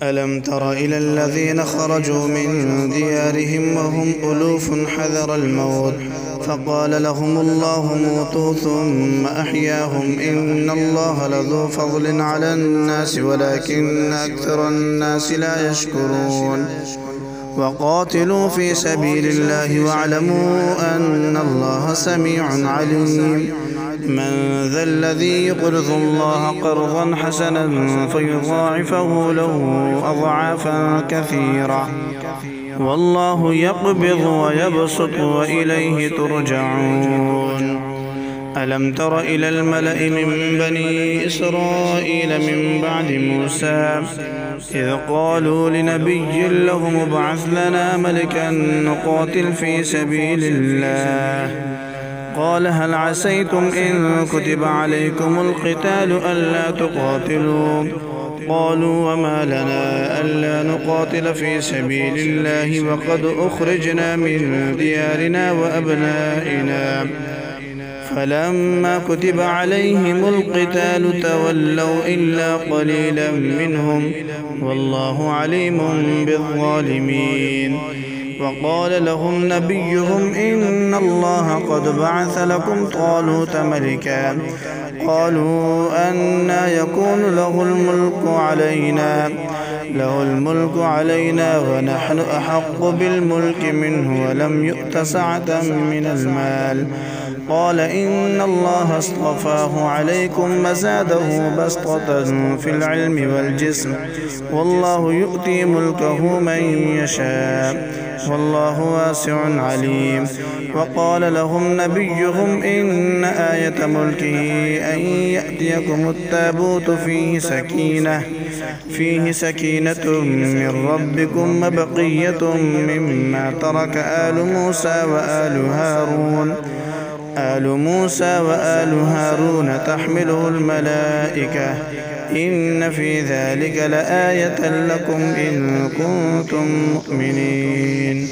ألم تر إلى الذين خرجوا من ديارهم وهم ألوف حذر الموت فقال لهم الله موتوا ثم أحياهم إن الله لذو فضل على الناس ولكن أكثر الناس لا يشكرون وقاتلوا في سبيل الله واعلموا أن الله سميع عليم من ذا الذي يقرض الله قرضا حسنا فيضاعفه له أضعافا كثيرة والله يقبض ويبسط وإليه ترجعون ألم تر إلى الملأ من بني إسرائيل من بعد موسى إذ قالوا لنبي له ابعث لنا ملكا نقاتل في سبيل الله قال هل عسيتم إن كتب عليكم القتال ألا تقاتلوا قالوا وما لنا ألا نقاتل في سبيل الله وقد أخرجنا من ديارنا وأبنائنا فلما كتب عليهم القتال تولوا إلا قليلا منهم والله عليم بالظالمين وقال لهم نبيهم إن الله قد بعث لكم طالوت ملكا قالوا أنى يكون له الملك علينا ونحن أحق بالملك منه ولم يؤت سعة من المال قال إن الله اصطفاه عليكم وزاده بسطة في العلم والجسم والله يؤتي ملكه من يشاء والله واسع عليم وقال لهم نبيهم إن آية ملكه أن يأتيكم التابوت فيه سكينة من ربكم وبقية مما ترك آل موسى وآل هارون تحمله الملائكة إن في ذلك لآية لكم إن كنتم مؤمنين